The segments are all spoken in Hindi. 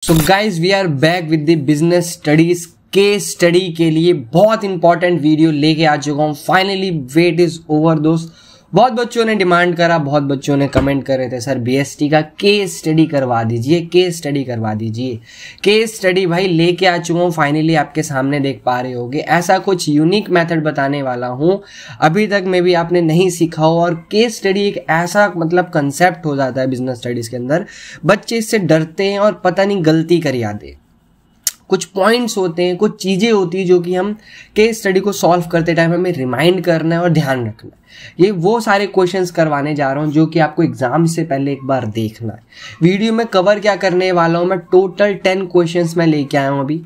So guys we are back with the business studies case study के लिए बहुत इंपॉर्टेंट वीडियो लेके आ चुका हूँ। फाइनली वेट इज ओवर दोस्त। बहुत बच्चों ने डिमांड करा, बहुत बच्चों ने कमेंट कर रहे थे सर बीएसटी का केस स्टडी करवा दीजिए, केस स्टडी करवा दीजिए। केस स्टडी भाई लेके आ चुका हूँ, फाइनली आपके सामने देख पा रहे होगे। ऐसा कुछ यूनिक मेथड बताने वाला हूँ, अभी तक में भी आपने नहीं सीखा हो। और केस स्टडी एक ऐसा कंसेप्ट हो जाता है बिजनेस स्टडीज के अंदर, बच्चे इससे डरते हैं और पता नहीं गलती कर आते। कुछ पॉइंट्स होते हैं, कुछ चीजें होती है जो कि हम केस स्टडी को सॉल्व करते टाइम हमें रिमाइंड करना है और ध्यान रखना है। ये वो सारे क्वेश्चंस करवाने जा रहा हूं जो कि आपको एग्जाम से पहले एक बार देखना है। वीडियो में कवर क्या करने वाला हूं मैं, टोटल 10 क्वेश्चंस मैं लेके आया हूं अभी,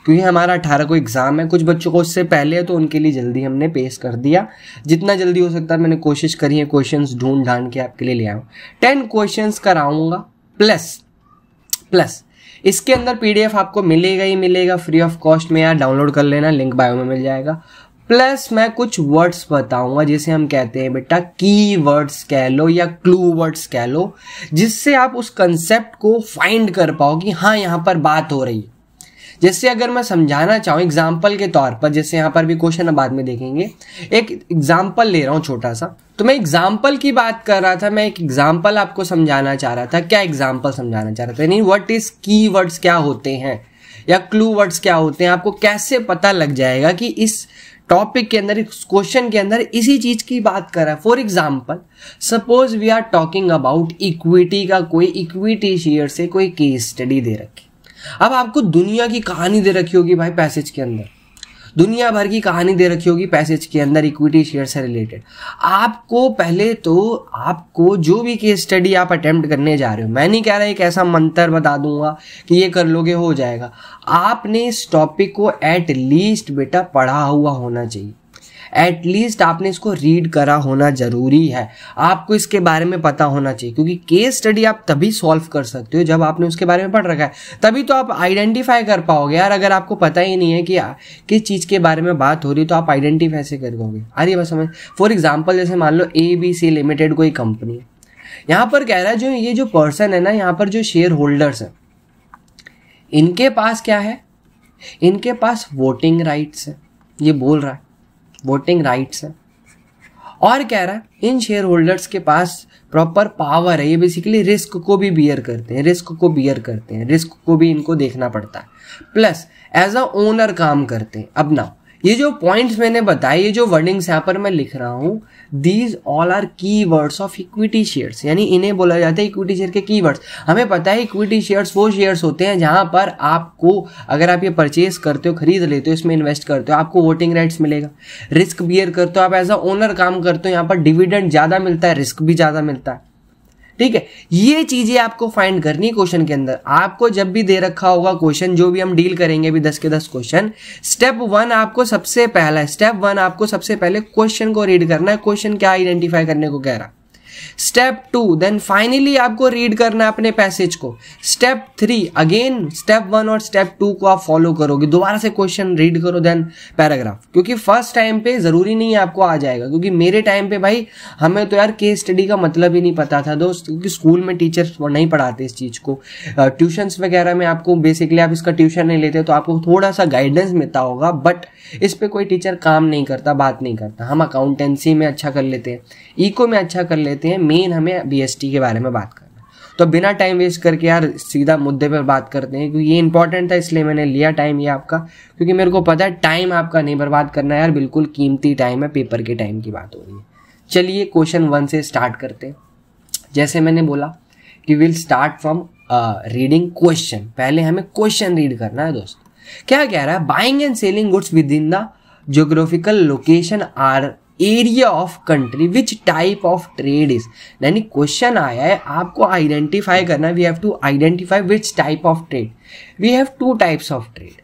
क्योंकि हमारा 18 को एग्जाम है। कुछ बच्चों को उससे पहले है तो उनके लिए जल्दी हमने पेश कर दिया, जितना जल्दी हो सकता है मैंने कोशिश करी है क्वेश्चंस ढूंढ ढांड के आपके लिए ले आऊं। 10 क्वेश्चंस कराऊंगा प्लस इसके अंदर पीडीएफ आपको मिलेगा ही मिलेगा फ्री ऑफ कॉस्ट में, यार डाउनलोड कर लेना, लिंक बायो में मिल जाएगा। प्लस मैं कुछ वर्ड्स बताऊंगा जिसे हम कहते हैं बेटा की वर्ड्स कह लो या क्लू वर्ड्स कह लो, जिससे आप उस कंसेप्ट को फाइंड कर पाओ कि हाँ यहाँ पर बात हो रही है। जैसे अगर मैं समझाना चाहूँ एग्जाम्पल के तौर पर, जैसे यहाँ पर भी क्वेश्चन बाद में देखेंगे, एक एग्जाम्पल ले रहा हूँ छोटा सा। तो मैं एग्जाम्पल की बात कर रहा था, मैं एक एग्जाम्पल आपको समझाना चाह रहा था। क्या एग्जाम्पल समझाना चाह रहा था, यानी व्हाट इज की वर्ड्स क्या होते हैं या क्लू वर्ड्स क्या होते हैं। आपको कैसे पता लग जाएगा कि इस टॉपिक के अंदर, इस क्वेश्चन के अंदर इसी चीज की बात कर रहा है। For example suppose we are talking about equity का, कोई इक्विटी शेयर से कोई केस स्टडी दे रखी। अब आपको दुनिया की कहानी दे रखी होगी भाई पैसेज के अंदर, दुनिया भर की कहानी दे रखी होगी पैसेज के अंदर इक्विटी शेयर से रिलेटेड। आपको पहले तो आपको जो भी केस स्टडी आप अटेम्प्ट करने जा रहे हो, मैं नहीं कह रहा एक ऐसा मंत्र बता दूंगा कि ये कर लोगे हो जाएगा। आपने इस टॉपिक को एट लीस्ट बेटा पढ़ा हुआ होना चाहिए, एटलीस्ट आपने इसको रीड करा होना जरूरी है, आपको इसके बारे में पता होना चाहिए। क्योंकि केस स्टडी आप तभी सॉल्व कर सकते हो जब आपने उसके बारे में पढ़ रखा है, तभी तो आप आइडेंटिफाई कर पाओगे। यार अगर आपको पता ही नहीं है कि किस चीज के बारे में बात हो रही है तो आप आइडेंटिफाई कैसे करोगे। अरे बस समझ, फॉर एग्जाम्पल जैसे मान लो ABC लिमिटेड कोई कंपनी है, यहाँ पर कह रहा है जो ये जो पर्सन है ना, यहाँ पर जो शेयर होल्डर्स है, इनके पास क्या है, इनके पास वोटिंग राइट्स है। ये बोल रहा है वोटिंग राइट्स है, और कह रहा है इन शेयर होल्डर्स के पास प्रॉपर पावर है। ये बेसिकली रिस्क को भी बियर करते हैं, रिस्क को भी इनको देखना पड़ता है, प्लस एज अ ओनर काम करते हैं। अब ना ये जो पॉइंट्स मैंने बताए, ये जो वर्डिंग्स यहाँ पर मैं लिख रहा हूँ, दीज ऑल आर की वर्ड्स ऑफ इक्विटी शेयर्स, यानी इन्हें बोला जाता है इक्विटी शेयर के की वर्ड्स। हमें पता है इक्विटी शेयर्स वो शेयर्स होते हैं जहां पर आपको, अगर आप ये परचेज करते हो, खरीद लेते हो, इसमें इन्वेस्ट करते हो, आपको वोटिंग राइट्स मिलेगा, रिस्क बियर करते हो, आप एज अ ओनर काम करते हो, यहाँ पर डिविडेंड ज्यादा मिलता है, रिस्क भी ज्यादा मिलता है। ठीक है, ये चीजें आपको फाइंड करनी है क्वेश्चन के अंदर। आपको जब भी दे रखा होगा क्वेश्चन, जो भी हम डील करेंगे अभी 10 के 10 क्वेश्चन, स्टेप 1 आपको सबसे पहले क्वेश्चन को रीड करना है, क्वेश्चन क्या आइडेंटिफाई करने को कह रहा। स्टेप 2 देन फाइनली आपको रीड करना है अपने पैसेज को। स्टेप 3 अगेन स्टेप 1 और स्टेप 2 को आप फॉलो करोगे, दोबारा से क्वेश्चन रीड करो देन पैराग्राफ। क्योंकि फर्स्ट टाइम पे जरूरी नहीं है आपको आ जाएगा, क्योंकि मेरे टाइम पे भाई हमें तो यार केस स्टडी का मतलब ही नहीं पता था दोस्त, क्योंकि स्कूल में टीचर नहीं पढ़ाते इस चीज को। ट्यूशंस वगैरह में आपको बेसिकली आप इसका ट्यूशन नहीं लेते तो आपको थोड़ा सा गाइडेंस मिलता होगा, बट इस पे कोई टीचर काम नहीं करता, बात नहीं करता। हम अकाउंटेंसी में अच्छा कर लेते हैं, इको में अच्छा कर लेते हैं, मेन हमें बीएसटी के बारे में बात करना। तो बिना टाइम वेस्ट करके यार सीधा मुद्दे पर बात करते हैं, क्योंकि ये इंपॉर्टेंट था इसलिए मैंने लिया टाइम ये आपका, क्योंकि मेरे को पता है टाइम आपका नहीं बर्बाद करना है यार, बिल्कुल कीमती टाइम है, पेपर के टाइम की बात हो रही है। चलिए क्वेश्चन 1 से स्टार्ट करते हैं। जैसे मैंने बोला कि will start from reading question, पहले हमें क्वेश्चन रीड करना है दोस्त। क्या कह रहा है, buying and selling goods within the geographical location or area of country which type of trade is. यानी क्वेश्चन आया है, आपको आइडेंटिफाई करना है, we have to identify which type of trade. We have 2 types of trade,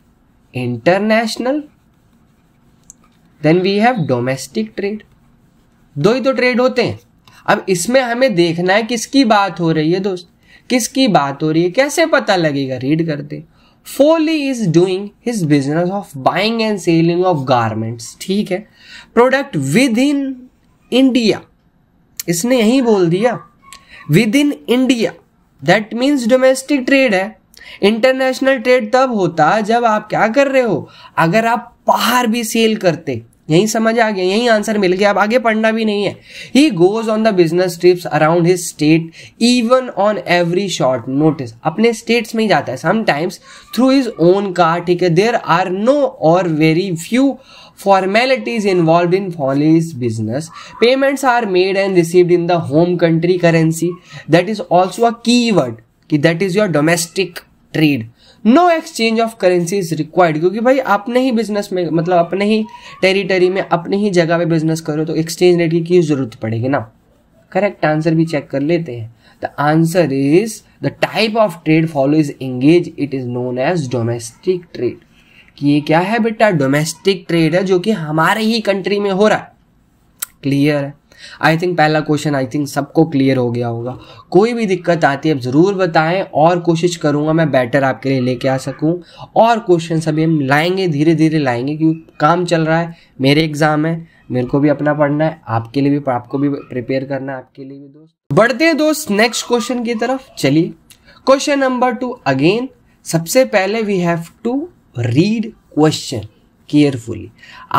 international then we have domestic trade. 2 ही तो ट्रेड होते हैं। अब इसमें हमें देखना है किसकी बात हो रही है दोस्त, किसकी बात हो रही है, कैसे पता लगेगा, रीड करते। Foley is doing his business of buying and selling of garments, ठीक है, प्रोडक्ट विद इन इंडिया, इसने यही बोल दिया with in India, that means domestic trade है। इंटरनेशनल ट्रेड तब होता जब आप क्या कर रहे हो, अगर आप बाहर भी सेल करते। यही समझ आ गया, यही आंसर मिल गया, अब आगे पढ़ना भी नहीं है। He goes on the business trips around his state even on every short notice, अपने स्टेट्स में ही जाता है, sometimes through his own car, ठीक है। देयर आर नो और very few formalities involved in Foley's business. Payments are made and received in the home country currency. That is also a keyword कि that is your domestic trade. No exchange of currency is required, क्योंकि भाई अपने ही बिजनेस में, मतलब अपने ही टेरिटरी में, अपने ही जगह पे बिजनेस करो तो एक्सचेंज रेट की क्यों जरूरत पड़ेगी ना। करेक्ट आंसर भी चेक कर लेते हैं। The answer is the type of trade follow is engage, it is known as domestic trade. कि ये क्या है बेटा, डोमेस्टिक ट्रेड है जो कि हमारे ही कंट्री में हो रहा है। क्लियर है? आई थिंक पहला क्वेश्चन आई थिंक सबको क्लियर हो गया होगा। कोई भी दिक्कत आती है अब जरूर बताएं, और कोशिश करूंगा मैं बेटर आपके लिए लेके आ सकूं। और क्वेश्चन अभी हम लाएंगे, धीरे धीरे लाएंगे, क्योंकि काम चल रहा है, मेरे एग्जाम है, मेरे को भी अपना पढ़ना है, आपके लिए भी, आपको भी प्रिपेयर करना है, आपके लिए भी दोस्त। बढ़ते हैं दोस्त नेक्स्ट क्वेश्चन की तरफ। चलिए क्वेश्चन नंबर 2 अगेन। सबसे पहले we have to read question carefully.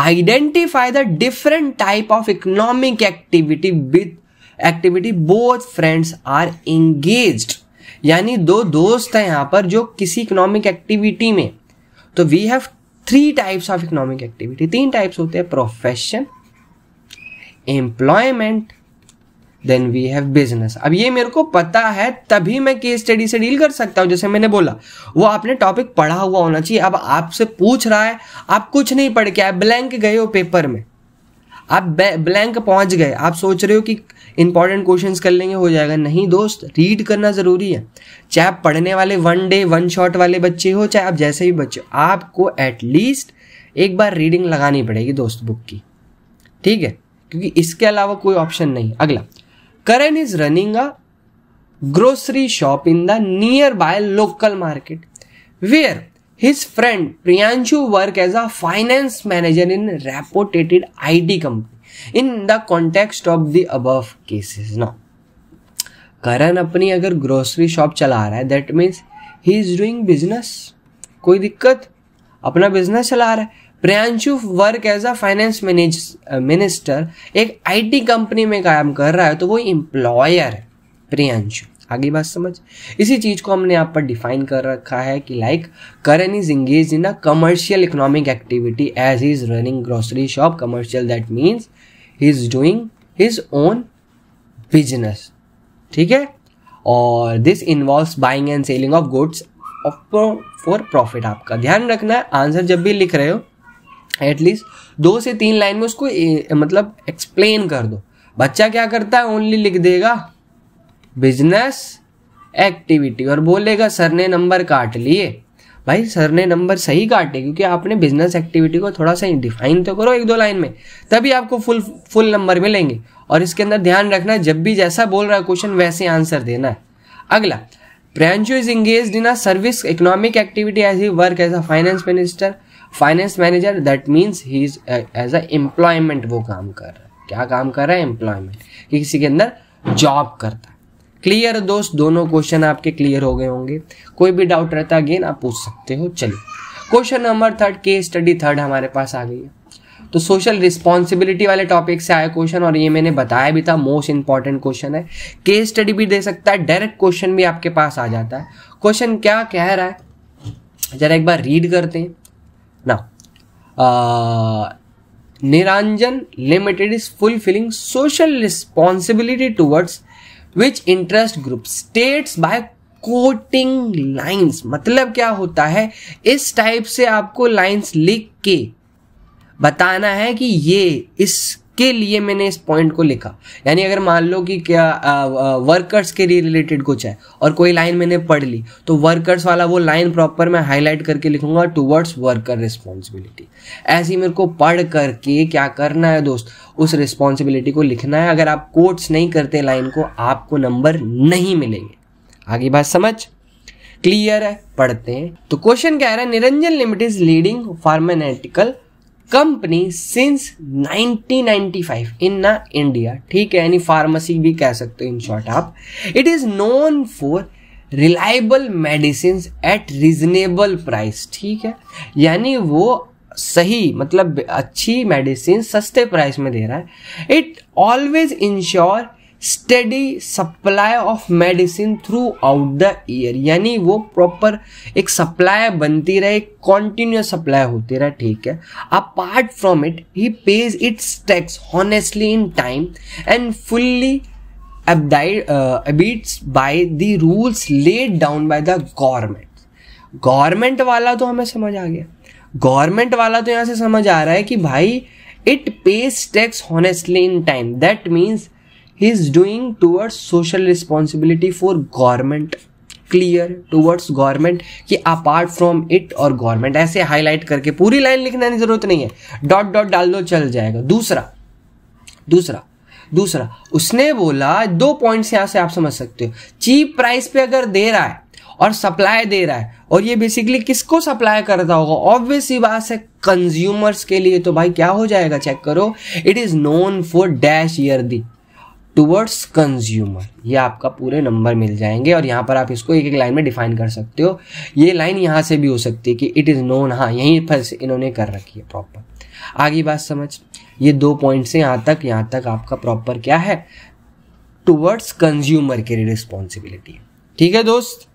Identify the different type of economic activity both friends are engaged. यानी दो दोस्त हैं यहाँ पर जो किसी इकोनॉमिक एक्टिविटी में, तो we have 3 types of economic activity. 3 types होते हैं, profession, employment, then we have business. अब ये मेरे को पता है तभी मैं केस स्टडी से डील कर सकता हूं। जैसे मैंने बोला वो आपने टॉपिक पढ़ा हुआ होना चाहिए। अब आपसे पूछ रहा है, आप कुछ नहीं पढ़ के, आप ब्लैंक गए हो पेपर में, आप ब्लैंक पहुंच गए, आप सोच रहे हो कि इंपॉर्टेंट क्वेश्चंस कर लेंगे हो जाएगा। नहीं दोस्त, रीड करना जरूरी है। चाहे आप पढ़ने वाले 1 डे 1 शॉट वाले बच्चे हो, चाहे आप जैसे भी बच्चे हो, आपको एटलीस्ट एक बार रीडिंग लगानी पड़ेगी दोस्त बुक की, ठीक है, क्योंकि इसके अलावा कोई ऑप्शन नहीं। अगला, Karan is running a grocery shop in the nearby local market where his friend Priyanshu work as a finance manager in reputed IT company in the context of the above cases. Now, Karan अपनी अगर ग्रोसरी शॉप चला रहा है, that means he is doing business, कोई दिक्कत, अपना बिजनेस चला रहा है। Priyanshu work as a finance minister, एक आईटी कंपनी में काम कर रहा है, तो वो एम्प्लॉयर है प्रियांशु। आगे बात समझ। इसी चीज को हमने यहाँ पर डिफाइन कर रखा है कि like Karan is engage in a commercial economic activity as he is running grocery shop. Commercial that means he is doing his own business, ठीक है। और this involves buying and selling of goods for profit. आपका ध्यान रखना है, आंसर जब भी लिख रहे हो एटलीस्ट 2 से 3 लाइन में उसको मतलब एक्सप्लेन कर दो। बच्चा क्या करता है, ओनली लिख देगा बिजनेस एक्टिविटी और बोलेगा सर ने नंबर काट लिए। भाई सर ने नंबर सही काटे, क्योंकि आपने बिजनेस एक्टिविटी को थोड़ा सा डिफाइन तो करो 1-2 लाइन में, तभी आपको फुल नंबर मिलेंगे। और इसके अंदर ध्यान रखना, जब भी जैसा बोल रहा है क्वेश्चन वैसे आंसर देना है। अगला, Priyanshu is engaged in a service economic activity as he work as a finance manager. That means he is as a employment वो काम कर रहा है। क्या काम कर रहा है? एम्प्लॉयमेंट, किसी के अंदर जॉब करता है। क्लियर दोस्त, दोनों क्वेश्चन आपके क्लियर हो गए होंगे। कोई भी डाउट रहता है अगेन आप पूछ सकते हो। चलिए क्वेश्चन नंबर 3, केस स्टडी 3 हमारे पास आ गई है। तो सोशल रिस्पॉन्सिबिलिटी वाले टॉपिक से आया क्वेश्चन, और ये मैंने बताया भी था मोस्ट इंपॉर्टेंट क्वेश्चन है। केस स्टडी भी दे सकता है, डायरेक्ट क्वेश्चन भी आपके पास आ जाता है। क्वेश्चन क्या कह रहा है जरा एक बार रीड करते हैं ना। Niranjan limited is fulfilling social responsibility towards which interest group states by quoting lines. मतलब क्या होता है, इस टाइप से आपको लाइन्स लिख के बताना है कि ये इसके लिए मैंने इस पॉइंट को लिखा। यानी अगर मान लो कि क्या वर्कर्स के लिए रिलेटेड कुछ है और कोई लाइन मैंने पढ़ ली, तो वर्कर्स वाला वो लाइन प्रॉपर मैं हाईलाइट करके लिखूंगा टुवर्ड्स वर्कर रिस्पॉन्सिबिलिटी। ऐसे ही मेरे को पढ़ करके क्या करना है दोस्त, उस रिस्पॉन्सिबिलिटी को लिखना है। अगर आप कोट्स नहीं करते लाइन को, आपको नंबर नहीं मिलेंगे। आगे बात समझ क्लियर है? पढ़ते हैं। तो क्वेश्चन क्या है, Niranjan limited is leading pharmaceutical company since 1995 इन ना इंडिया, ठीक है, यानी फार्मेसी भी कह सकते हो इन शॉर्ट आप। It is known for reliable medicine eight reasonable price. ठीक है, यानी वो सही मतलब अच्छी मेडिसिन सस्ते प्राइस में दे रहा है। It always ensure steady supply of medicine through out the year, यानी वो प्रॉपर एक सप्लाई बनती रहे, कॉन्टिन्यूस सप्लाई होती रहे। ठीक है, apart from it he pays its tax honestly in time and fully abides by the rules laid down by the government. Government वाला तो हमें समझ आ गया, गवर्नमेंट वाला तो यहां से समझ आ रहा है कि भाई it pays tax honestly in time, that means he is doing towards social responsibility for government, clear towards government कि apart from it और government, ऐसे हाईलाइट करके पूरी लाइन लिखने की जरूरत नहीं है, डॉट डॉट डाल दो चल जाएगा। दूसरा उसने बोला 2 पॉइंट्स यहां से आप समझ सकते हो, चीप प्राइस पे अगर दे रहा है और सप्लाई दे रहा है, और ये बेसिकली किसको सप्लाई करता होगा, ऑब्वियस ही बात है कंज्यूमर्स के लिए, तो भाई क्या हो जाएगा चेक करो, it is known for dash year the towards consumer, ये आपका पूरे नंबर मिल जाएंगे। और यहाँ पर आप इसको एक एक लाइन में डिफाइन कर सकते हो, ये लाइन यहाँ से भी हो सकती है कि इट इज़ नोन, हाँ यहीं पर इन्होंने कर रखी है प्रॉपर। आगे बात समझ, ये 2 पॉइंट से यहाँ तक आपका प्रॉपर क्या है, टुवर्ड्स कंज्यूमर की रिस्पॉन्सिबिलिटी। ठीक है दोस्त,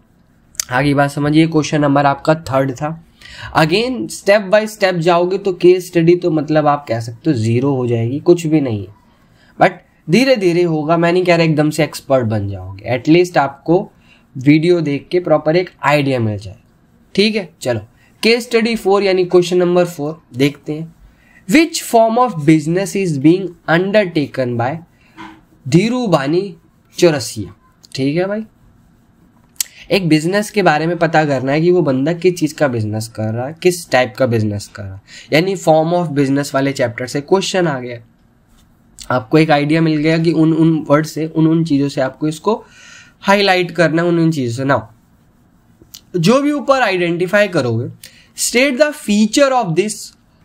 आगे बात समझिए। क्वेश्चन नंबर आपका 3 था। अगेन स्टेप बाय स्टेप जाओगे तो केस स्टडी तो मतलब आप कह सकते हो 0 हो जाएगी, कुछ भी नहीं है, बट धीरे धीरे होगा। मैं नहीं कह रहा एकदम से एक्सपर्ट बन जाओगे, एटलीस्ट आपको वीडियो देख के प्रॉपर एक आइडिया मिल जाए। ठीक है, चलो केस स्टडी 4 यानी क्वेश्चन नंबर 4 देखते हैं। Which form of business is being undertaken by Dhirubhai Chaurasia. ठीक है भाई, एक बिजनेस के बारे में पता करना है कि वो बंदा किस चीज का बिजनेस कर रहा है, किस टाइप का बिजनेस कर रहा है, यानी फॉर्म ऑफ बिजनेस वाले चैप्टर से क्वेश्चन आ गया, आपको एक आइडिया मिल गया कि उन वर्ड से उन चीजों से आपको इसको हाईलाइट करना है, उन चीजों से। ना जो भी ऊपर आइडेंटिफाई करोगे, state the feature of this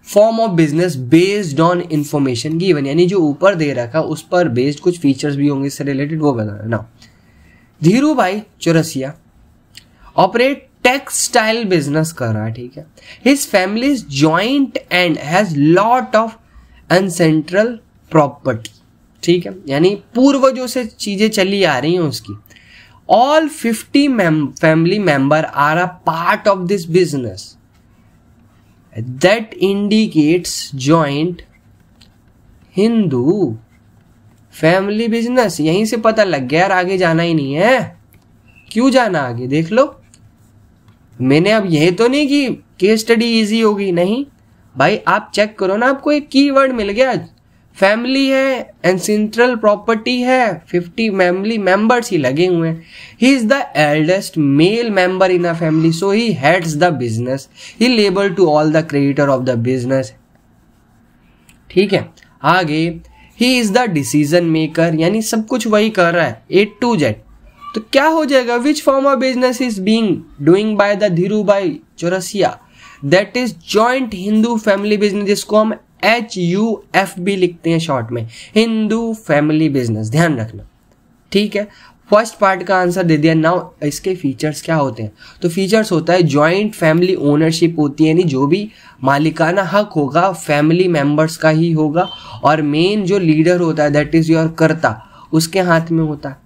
form of business based on information given, यानी जो ऊपर दे रखा उस पर बेस्ड कुछ फीचर्स भी होंगे इससे रिलेटेड, वो बताना। ना Dhirubhai Chaurasia operate textile business कर रहा है। ठीक है, his family is joint and has lot of ancestral property. ठीक है, यानी पूर्वजों से चीजें चली आ रही हैं उसकी। All 50 family member are a part of this business, that indicates joint Hindu family business. यहीं से पता लग गया यार, आगे जाना ही नहीं है। क्यों जाना आगे, देख लो। मैंने अब यह तो नहीं कि केस स्टडी इजी होगी, नहीं भाई, आप चेक करो ना, आपको एक कीवर्ड मिल गया, फैमिली है, एंसेंट्रल प्रॉपर्टी है, 50 फैमिली मेंबर्स ही लगे हुए हैं। He is the eldest male member in a family, so he heads the business, he liable to all the creditor of the business. ठीक है, आगे he is the decision maker, यानी सब कुछ वही कर रहा है A to Z। तो क्या हो जाएगा, which form of business is being doing by the Dhirubhai Chaurasia, that is joint Hindu family business, जिसको हम HUFB लिखते हैं शॉर्ट में, हिंदू फैमिली बिजनेस, ध्यान रखना। ठीक है, फर्स्ट पार्ट का आंसर दे दिया। नाउ इसके फीचर्स क्या होते हैं, तो फीचर्स होता है जॉइंट फैमिली ओनरशिप होती है, यानी जो भी मालिकाना हक होगा फैमिली मेंबर्स का ही होगा, और मेन जो लीडर होता है दैट इज योर कर्ता, उसके हाथ में होता है।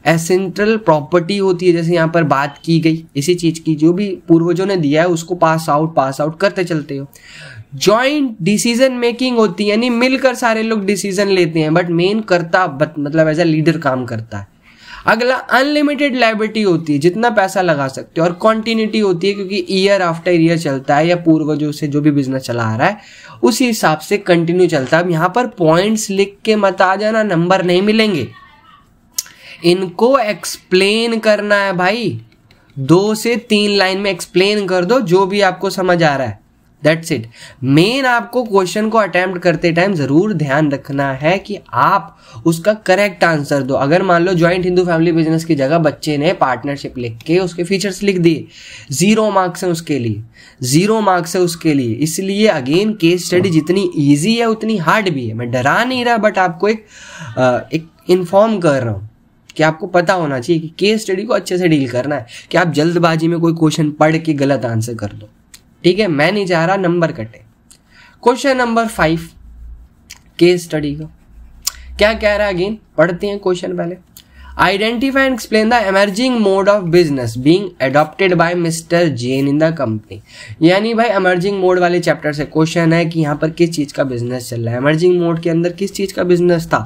एसेंट्रल प्रॉपर्टी होती है, जैसे यहाँ पर बात की गई इसी चीज की, जो भी पूर्वजों ने दिया है उसको पास आउट करते चलते हो। जॉइंट डिसीजन मेकिंग होती है, यानी मिलकर सारे लोग डिसीजन लेते हैं, बट मेन कर्ता मतलब एज अ लीडर काम करता है। अगला अनलिमिटेड लायबिलिटी होती है, जितना पैसा लगा सकते हो, और कॉन्टिन्यूटी होती है, क्योंकि ईयर आफ्टर ईयर चलता है, या पूर्वजों से जो भी बिजनेस चला आ रहा है उसी हिसाब से कंटिन्यू चलता है। अब यहाँ पर पॉइंट्स लिख के मत आ जाना, नंबर नहीं मिलेंगे, इनको एक्सप्लेन करना है भाई, 2 से 3 लाइन में एक्सप्लेन कर दो जो भी आपको समझ आ रहा है, दैट्स इट। मेन आपको क्वेश्चन को अटेम्प्ट करते टाइम जरूर ध्यान रखना है कि आप उसका करेक्ट आंसर दो। अगर मान लो ज्वाइंट हिंदू फैमिली बिजनेस की जगह बच्चे ने पार्टनरशिप लिख के उसके फीचर्स लिख दिए, 0 मार्क्स है उसके लिए, 0 मार्क्स है उसके लिए। इसलिए अगेन केस स्टडी जितनी ईजी है उतनी हार्ड भी है। मैं डरा नहीं रहा, बट आपको एक इन्फॉर्म कर रहा हूं, कि आपको पता होना चाहिए कि केस स्टडी को अच्छे से डील करना है, कि आप जल्दबाजी में कोई क्वेश्चन पढ़ के गलत आंसर कर दो। ठीक है, मैं नहीं चाह रहा नंबर कटे। क्वेश्चन नंबर 5 केस स्टडी का क्या कह रहा है, अगेन पढ़ते हैं क्वेश्चन पहले। Identify and explain the emerging mode of business being adopted by mister Jain in the company. यानी भाई एमर्जिंग मोड वाले चैप्टर से क्वेश्चन है कि यहाँ पर किस चीज का बिजनेस चल रहा है, एमर्जिंग मोड के अंदर किस चीज का बिजनेस था,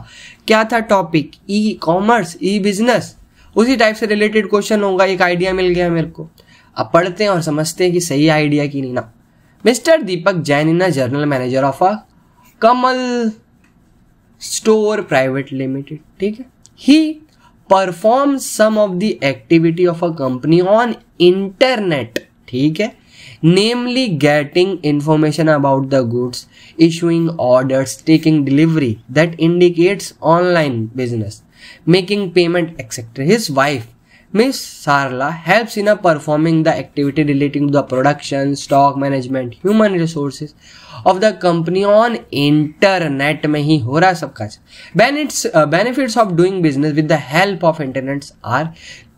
क्या था टॉपिक, ई कॉमर्स, ई बिजनेस, उसी टाइप से रिलेटेड क्वेश्चन होगा। एक आइडिया मिल गया मेरे को। अब पढ़ते हैं और समझते हैं कि सही आइडिया कि नहीं ना। Mister Deepak Jain in general manager of a Kamal store private limited. ठीक है, ही performs some of the activity of a company on internet, ठीक है, namely getting information about the goods, issuing orders, taking delivery, that indicates online business, making payment, etc. His wife, Miss Sarla, helps in performing the activity relating to the production, stock management, human resources of the company on internet में ही हो रहा सब काज। Benefits of doing business with the help of internet are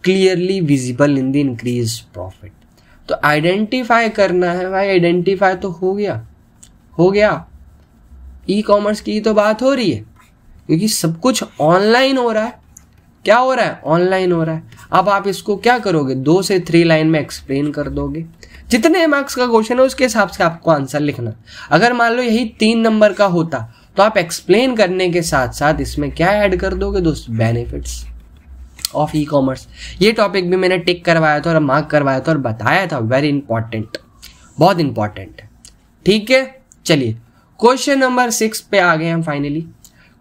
clearly visible in the increased profit। तो आइडेंटिफाई करना है भाई, आइडेंटिफाई तो हो गया। ई कॉमर्स की तो बात हो रही है क्योंकि सब कुछ ऑनलाइन हो रहा है। क्या हो रहा है, ऑनलाइन हो रहा है। अब आप इसको क्या करोगे, 2 से 3 लाइन में एक्सप्लेन कर दोगे। जितने मार्क्स का क्वेश्चन है उसके हिसाब से आपको आंसर लिखना। अगर मान लो यही 3 नंबर का होता तो आप एक्सप्लेन करने के साथ साथ इसमें क्या ऐड कर दोगे दोस्त, बेनिफिट्स ऑफ ई कॉमर्स। ये टॉपिक भी मैंने टिक करवाया था और मार्क करवाया था और बताया था, वेरी इंपॉर्टेंट, बहुत इंपॉर्टेंट। ठीक है, चलिए क्वेश्चन नंबर 6 पे आ गए हम फाइनली।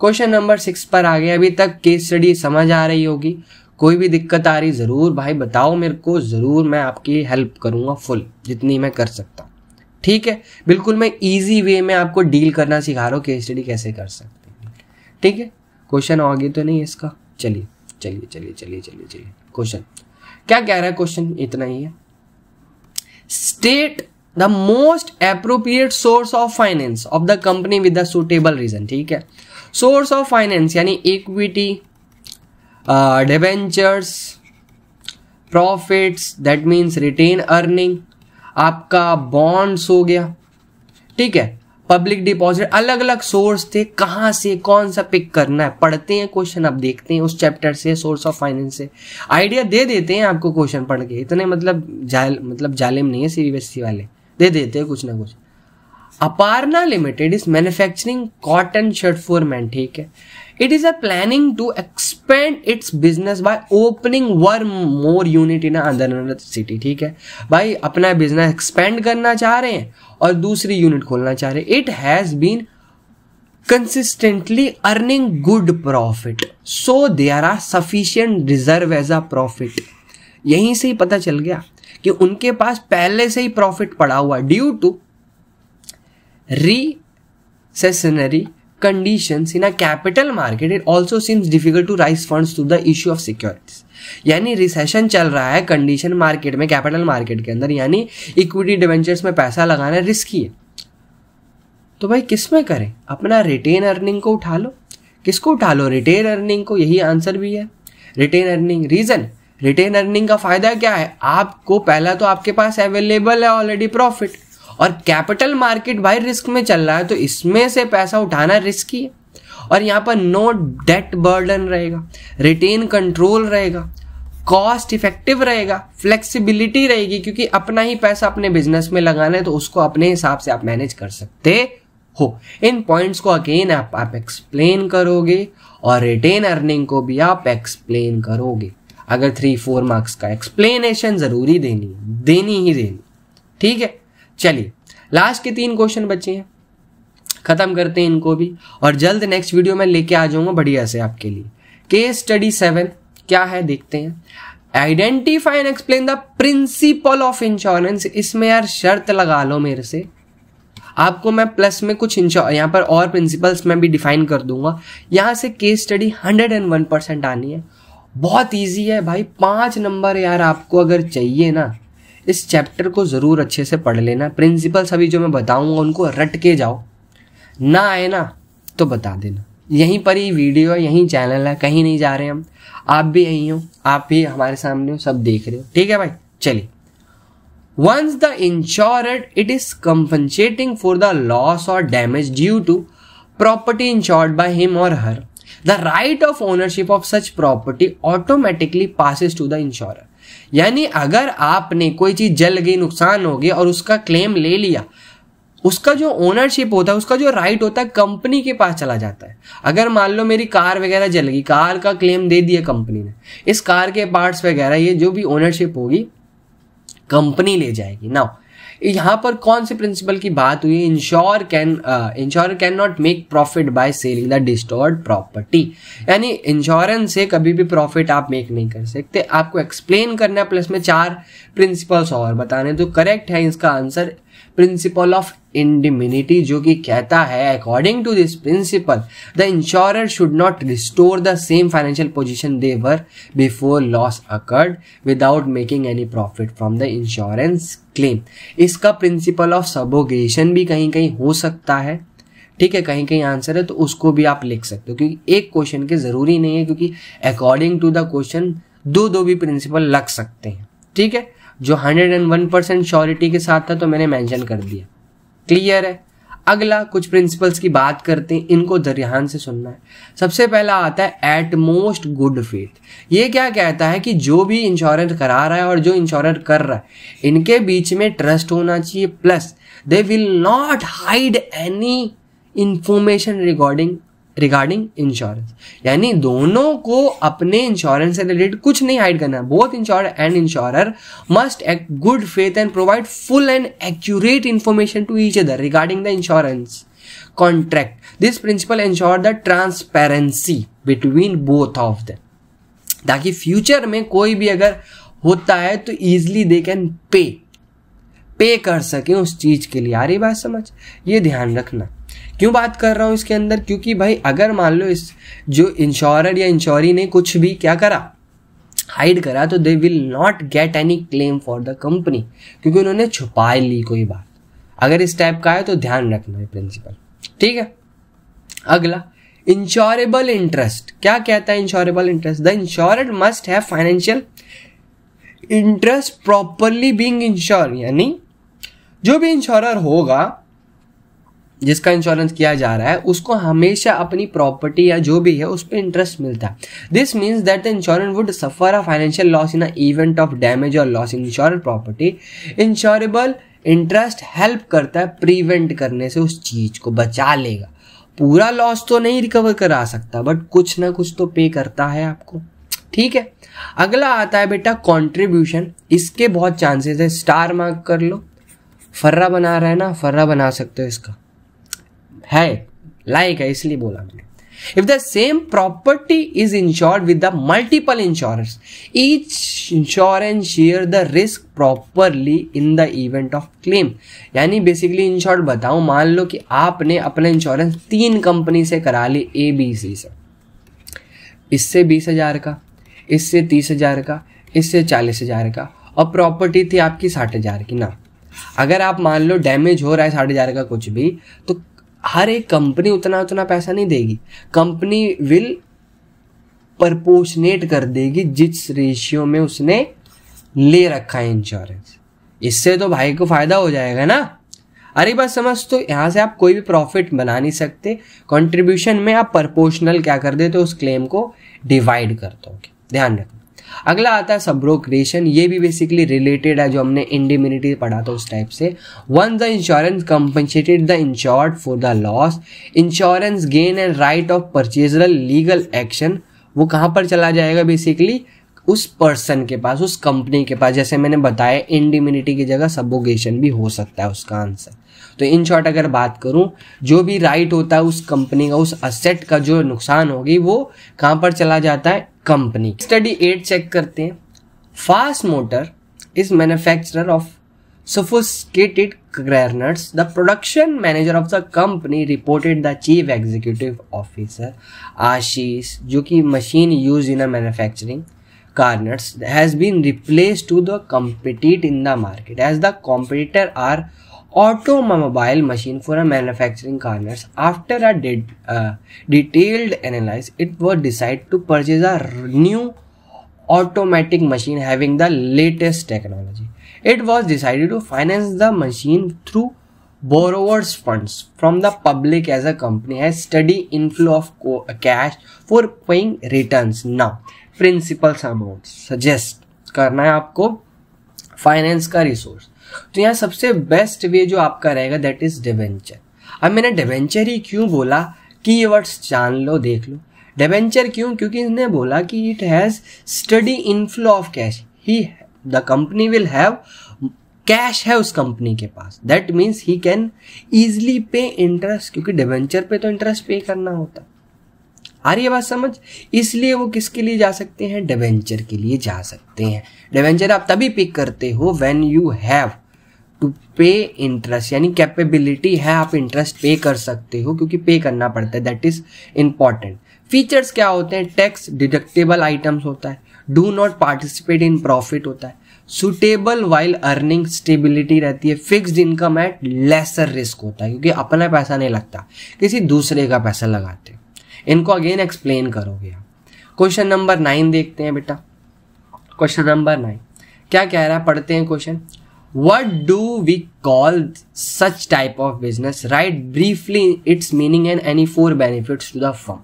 क्वेश्चन नंबर 6 पर आ गए। अभी तक केस स्टडी समझ आ रही होगी, कोई भी दिक्कत आ रही जरूर भाई बताओ मेरे को, जरूर मैं आपकी हेल्प करूंगा फुल, जितनी मैं कर सकता हूँ। ठीक है, बिल्कुल मैं इजी वे में आपको डील करना सिखा रहा हूँ, केस स्टडी कैसे कर सकते हैं। ठीक है, क्वेश्चन आगे तो नहीं इसका, चलिए क्वेश्चन क्या कह रहा है, क्वेश्चन इतना ही है। State the most appropriate source of finance of the company with the suitable reason. ठीक है, सोर्स ऑफ फाइनेंस यानी equity, debentures, profits, that means retain earning, आपका बॉन्ड्स हो गया। ठीक है, पब्लिक डिपॉजिट, अलग अलग सोर्स थे, कहां से कौन सा पिक करना है। पढ़ते हैं क्वेश्चन, अब देखते हैं उस चैप्टर से, सोर्स ऑफ फाइनेंस से आइडिया दे देते हैं आपको क्वेश्चन पढ़ के। इतने मतलब जालिम नहीं है सीबीएसई वाले, दे देते हैं कुछ ना कुछ। Aparna limited is manufacturing cotton shirt for man. ठीक है, it is a planning to expand its business by opening 1 more unit in another city. ठीक है भाई, अपना बिजनेस एक्सपेंड करना चाह रहे हैं और दूसरी यूनिट खोलना चाह रहे हैं। It has been consistently earning good profit, so there are sufficient reserve as a profit. यहीं से ही पता चल गया कि उनके पास पहले से ही प्रॉफिट पड़ा हुआ, due to recessionary conditions in a capital market, it also seems difficult to raise funds to the issue of securities। यानी रिसेशन चल रहा है कंडीशन मार्केट में, कैपिटल मार्केट के अंदर, यानी इक्विटी डिवेंचर्स में पैसा लगाना रिस्की है। तो भाई किस में करें, अपना रिटेन अर्निंग को उठा लो। किसको उठा लो, रिटेन अर्निंग को, यही आंसर भी है retain earning. Reason, retain earning का फायदा क्या है, आपको पहला तो आपके पास अवेलेबल है ऑलरेडी प्रॉफिट, और कैपिटल मार्केट भाई रिस्क में चल रहा है तो इसमें से पैसा उठाना रिस्की है। और यहाँ पर नो डेट बर्डन रहेगा, रिटेन कंट्रोल रहेगा, कॉस्ट इफेक्टिव रहेगा, फ्लेक्सिबिलिटी रहेगी, क्योंकि अपना ही पैसा अपने बिजनेस में लगाना है तो उसको अपने हिसाब से आप मैनेज कर सकते हो। इन पॉइंट्स को अगेन आप एक्सप्लेन करोगे और रिटेन अर्निंग को भी आप एक्सप्लेन करोगे। अगर 3-4 मार्क्स का एक्सप्लेनेशन जरूरी देनी ही देनी। ठीक है, चलिए लास्ट के 3 क्वेश्चन बचे हैं, खत्म करते हैं इनको भी और जल्द नेक्स्ट वीडियो में लेके आ जाऊंगा बढ़िया से आपके लिए। केस स्टडी 7 क्या है देखते हैं। Identify and explain the principle of insurance. इसमें यार शर्त लगा लो मेरे से, आपको मैं प्लस में कुछ यहाँ पर और प्रिंसिपल्स मैं भी डिफाइन कर दूंगा। यहाँ से केस स्टडी 101% आनी है, बहुत ईजी है भाई। 5 नंबर यार आपको अगर चाहिए ना, इस चैप्टर को जरूर अच्छे से पढ़ लेना। प्रिंसिपल्स अभी जो मैं बताऊंगा उनको रट के जाओ, ना आए ना तो बता देना, यहीं पर ही वीडियो है, यहीं चैनल है, कहीं नहीं जा रहे हम। आप भी यहीं हो, आप भी हमारे सामने हो, सब देख रहे हो, ठीक है भाई। चलिए, once the insured it is compensating for the loss or damage due to property insured by him or her, the right of ownership of such property automatically passes to the insurer। यानी अगर आपने कोई चीज जल गई, नुकसान हो गया और उसका क्लेम ले लिया, उसका जो ओनरशिप होता है, उसका जो राइट होता है, कंपनी के पास चला जाता है। अगर मान लो मेरी कार वगैरह जल गई, कार का क्लेम दे दिया कंपनी ने, इस कार के पार्ट्स वगैरह ये जो भी ओनरशिप होगी कंपनी ले जाएगी। नाउ यहाँ पर कौन से प्रिंसिपल की बात हुई? Insure can not make profit by selling the destroyed property. यानी इंश्योरेंस से कभी भी प्रॉफिट आप मेक नहीं कर सकते। आपको एक्सप्लेन करना है, प्लस में 4 प्रिंसिपल्स और बताने। तो करेक्ट है इसका आंसर प्रिंसिपल ऑफ इंडिमिनिटी, जो कि कहता है according to this principle the insurer should not restore the same financial position they were before loss occurred without making any profit from the insurance claim. इसका प्रिंसिपल ऑफ सबोगेशन भी कहीं कहीं हो सकता है, ठीक है, कहीं कहीं आंसर है, तो उसको भी आप लिख सकते हो, क्योंकि एक क्वेश्चन के जरूरी नहीं है, क्योंकि अकॉर्डिंग टू द क्वेश्चन दो भी प्रिंसिपल लग सकते हैं, ठीक है। जो 101% श्योरिटी के साथ था तो मैंने मेंशन कर दिया, क्लियर है। अगला कुछ प्रिंसिपल्स की बात करते हैं, इनको ध्यान से सुनना है। सबसे पहला आता है एट मोस्ट गुड फेथ। ये क्या कहता है कि जो भी इंश्योरेंस करा रहा है और जो इंश्योरेंस कर रहा है, इनके बीच में ट्रस्ट होना चाहिए, plus they will not hide any information regarding insurance. यानी दोनों को अपने इंश्योरेंस से रिलेटेड कुछ नहीं हाइड करना। Both insurer and insurer must act good faith and provide full and accurate information to each other regarding the insurance contract. This principle insure the transparency between both of them, ताकि फ्यूचर में कोई भी अगर होता है तो इजिली दे कैन पे कर सके उस चीज के लिए। आ रही बात समझ? ये ध्यान रखना। क्यों बात कर रहा हूं इसके अंदर? क्योंकि भाई अगर मान लो इस जो इंश्योरर या इंश्योरी ने कुछ भी क्या करा, हाइड करा, तो they will not get any claim for the company, क्योंकि उन्होंने छुपा ली कोई बात। अगर इस टाइप का है तो ध्यान रखना है प्रिंसिपल, ठीक है। अगला इंश्योरेबल इंटरेस्ट। क्या कहता है insurable interest? The insured must have financial interest properly being insured. यानी जो भी इंश्योरर होगा, जिसका इंश्योरेंस किया जा रहा है, उसको हमेशा अपनी प्रॉपर्टी या जो भी है उस पर इंटरेस्ट मिलता है। This means that the insurance would suffer a financial loss in a event of damage और loss in insured property. Insurable interest help करता है प्रिवेंट करने से, उस चीज को बचा लेगा। पूरा लॉस तो नहीं रिकवर करा सकता, बट कुछ ना कुछ तो पे करता है आपको, ठीक है। अगला आता है बेटा कंट्रीब्यूशन। इसके बहुत चांसेस है, स्टार मार्क कर लो। फर्रा बना रहा है ना, फर्रा बना सकते हो, इसका है लाइक है इसलिए बोला मैंने। If the same property is insured with the multiple insurance, each insurance share the risk properly in the event of claim. यानी बेसिकली इन शॉर्ट बताऊं, मान लो कि आपने अपना इंश्योरेंस 3 कंपनी से करा ली, ABC से, इससे 20,000 का, इससे 30,000 का, इससे 40,000 का, और प्रॉपर्टी थी आपकी 60,000 की ना। अगर आप मान लो डैमेज हो रहा है 60,000 का कुछ भी, तो हर एक कंपनी उतना पैसा नहीं देगी। कंपनी विल प्रपोर्शनेट कर देगी जिस रेशियो में उसने ले रखा है इंश्योरेंस। इससे तो भाई को फायदा हो जाएगा ना। अरे बस समझ, तो यहां से आप कोई भी प्रॉफिट बना नहीं सकते। कंट्रीब्यूशन में आप प्रपोर्शनल क्या कर देते हो, उस क्लेम को डिवाइड कर दोगे, ध्यान रखना। अगला आता है सबरोक्रेशन। ये भी बेसिकली रिलेटेड है, जो हमने इंडिमिनिटी पढ़ा था उस टाइप से। When the insurance compensated the insured for the loss, insurance gain and right of purchaser legal action. वो कहां पर चला जाएगा? बेसिकली उस पर्सन के पास, उस कंपनी के पास। जैसे मैंने बताया, इंडिमिनिटी की जगह सबोगेशन भी हो सकता है उसका आंसर। तो इन शॉर्ट अगर बात करूं, जो भी राइट होता है उस कंपनी का, उस असेट का जो नुकसान होगी, वो कहां पर चला जाता है? कंपनी। स्टडी 8 चेक करते हैं। Fast motor is manufacturer of sophisticated granulates. The production manager of the company reported the chief executive officer Ashish, जो कि machine used in a manufacturing garnets has been replaced to the compete in the market, as the competitor are automobile machine for a manufacturing corners. After a detailed analysis, it was decided to purchase a new automatic machine having the latest technology. It was decided to finance the machine through borrowers funds from the public as a company has steady inflow of cash for paying returns. Now principal amount suggest करना है आपको फाइनेंस का रिसोर्स, तो यहाँ सबसे बेस्ट वे जो आपका रहेगा दैट इज डिवेंचर। अब मैंने डिवेंचर ही क्यों बोला, कीवर्ड्स जान लो, देख लो। डिवेंचर क्यों, क्योंकि इसने बोला कि it has steady inflow of cash, he the company will have cash है उस कंपनी के पास, that means he can easily pay interest, क्योंकि डिवेंचर पे तो इंटरेस्ट पे करना होता। आ रही है बात समझ? इसलिए वो किसके लिए जा सकते हैं, डिवेंचर के लिए जा सकते हैं। डिवेंचर आप तभी पिक करते हो व्हेन यू हैव टू पे इंटरेस्ट, यानी कैपेबिलिटी है, आप इंटरेस्ट पे कर सकते हो क्योंकि पे करना पड़ता है, दैट इज इंपॉर्टेंट। फीचर्स क्या होते हैं, टैक्स डिडक्टेबल आइटम्स होता है, do not participate in profit होता है, सुटेबल वाइल अर्निंग स्टेबिलिटी रहती है, fixed income at lesser risk होता है क्योंकि अपना पैसा नहीं लगता, किसी दूसरे का पैसा लगाते। इनको अगेन एक्सप्लेन करोगे आप। क्वेश्चन नंबर 9 देखते हैं बेटा। क्वेश्चन नंबर 9 क्या कह रहा है, पढ़ते हैं question. What do we call such type of business? Write briefly its meaning and any 4 benefits to the firm.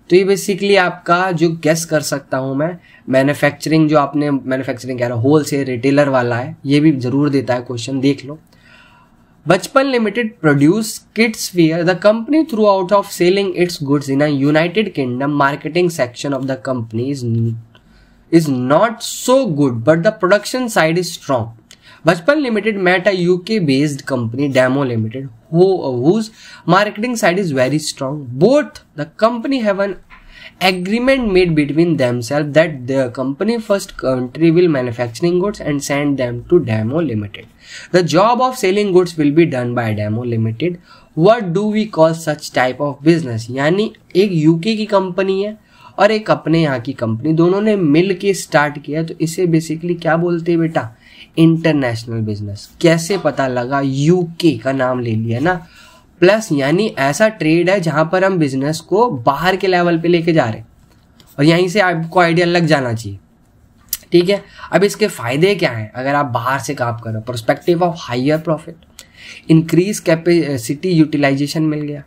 तो ये बेसिकली आपका जो गेस कर सकता हूं मैं, मैन्युफैक्चरिंग जो आपने मैन्युफैक्चरिंग कह रहा है होलसेल रिटेलर वाला है, ये भी जरूर देता है क्वेश्चन, देख लो। Bachpan Limited produce kids wear. The company throughout of selling its goods in a United Kingdom, marketing section of the company is not so good, but the production side is strong. Bachpan Limited met a UK-based company, Damo Limited, whose marketing side is very strong. Both the company have an agreement made between themselves that the company first country will manufacturing goods and send them to Damo Limited. The job of selling goods will be done by Damo Limited. What do we call such type of business? यानी एक यूके की कंपनी है और एक अपने यहाँ की कंपनी, दोनों ने मिल के स्टार्ट किया, तो इसे बेसिकली क्या बोलते हैं बेटा, इंटरनेशनल बिजनेस। कैसे पता लगा, यूके का नाम ले लिया ना, प्लस यानी ऐसा ट्रेड है जहां पर हम बिजनेस को बाहर के लेवल पे लेके जा रहे हैं, और यहीं से आपको आइडिया लग जाना चाहिए, ठीक है। अब इसके फायदे क्या हैं अगर आप बाहर से काम करो, perspective of higher profit, increase capacity utilization मिल गया,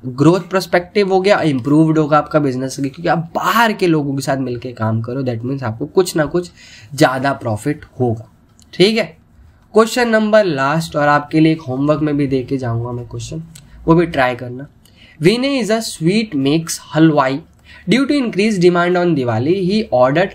ग्रोथ पर्सपेक्टिव हो गया, इंप्रूव्ड होगा आपका बिजनेस क्योंकि आप बाहर के लोगों के साथ मिलकर काम करो, दैट मीन्स आपको कुछ ना कुछ ज्यादा प्रॉफिट होगा, ठीक है। क्वेश्चन नंबर लास्ट, और आपके लिए एक होमवर्क में भी दे के जाऊंगा मैं क्वेश्चन, वो भी ट्राई करना। Vinay is a sweet makes halwai, due to increase demand on Diwali he ordered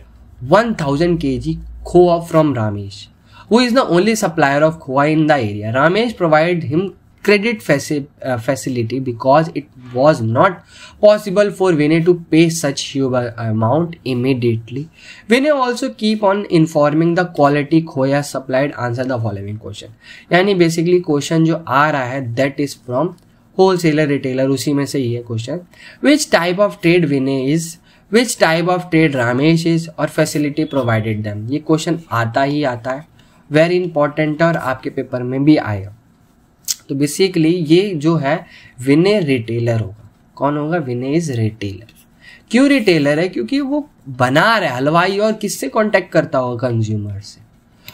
1000 kg khoa from Ramesh, who is the only supplier of khoa in the area. Ramesh provided him credit facility because it was not possible for Vinay to pay such huge amount immediately. Vinay also keep on informing the quality खोया supplied. Answer the following question. यानी बेसिकली क्वेश्चन जो आ रहा है that is from wholesaler retailer, उसी में से ही है question. Which type of trade Vinay is, which type of trade Ramesh is, और facility provided them. ये क्वेश्चन आता ही आता है, वेरी इंपॉर्टेंट, और आपके पेपर में भी आएगा। तो बेसिकली ये जो है विनय रिटेलर होगा। कौन होगा, विनय इज रिटेलर। क्यों रिटेलर है, क्योंकि वो बना रहा है हलवाई और किससे कांटेक्ट करता होगा, कंज्यूमर से।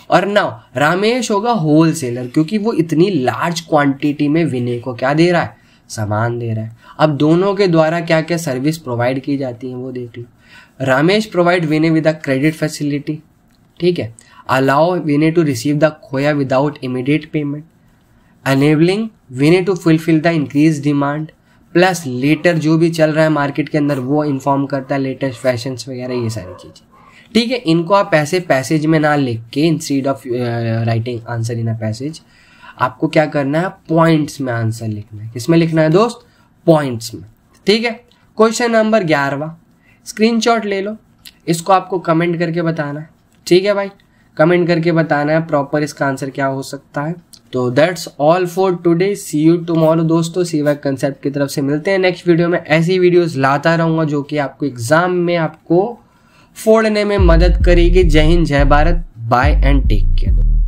और नाउ रामेश होगा होलसेलर, क्योंकि वो इतनी लार्ज क्वांटिटी में विनय को क्या दे रहा है, सामान दे रहा है। अब दोनों के द्वारा क्या क्या सर्विस प्रोवाइड की जाती है वो देख लो। Ramesh provide Vinay with a credit facility, ठीक है, allow Vinay to receive the khoya without immediate payment, enabling Vinay to fulfill the increased demand, plus later जो भी चल रहा है मार्केट के अंदर वो इन्फॉर्म करता है, लेटेस्ट फैशंस वगैरह ये सारी चीजें, ठीक है। इनको आप ऐसे पैसेज में ना लिख के, instead of writing answer in a passage, आपको क्या करना है, पॉइंट्स में आंसर लिखना है। किसमें लिखना है दोस्त, पॉइंट्स में, ठीक है। क्वेश्चन नंबर 11, स्क्रीनशॉट ले लो, इसको आपको कमेंट करके बताना है, ठीक है भाई, कमेंट करके बताना है प्रॉपर इसका आंसर क्या हो सकता है। तो that's all for today, see you tomorrow दोस्तों। सीवैक कंसेप्ट की तरफ से मिलते हैं नेक्स्ट वीडियो में। ऐसी वीडियोस लाता रहूंगा जो कि आपको एग्जाम में आपको फोड़ने में मदद करेगी। जय हिंद, जय Bharat, bye and take care.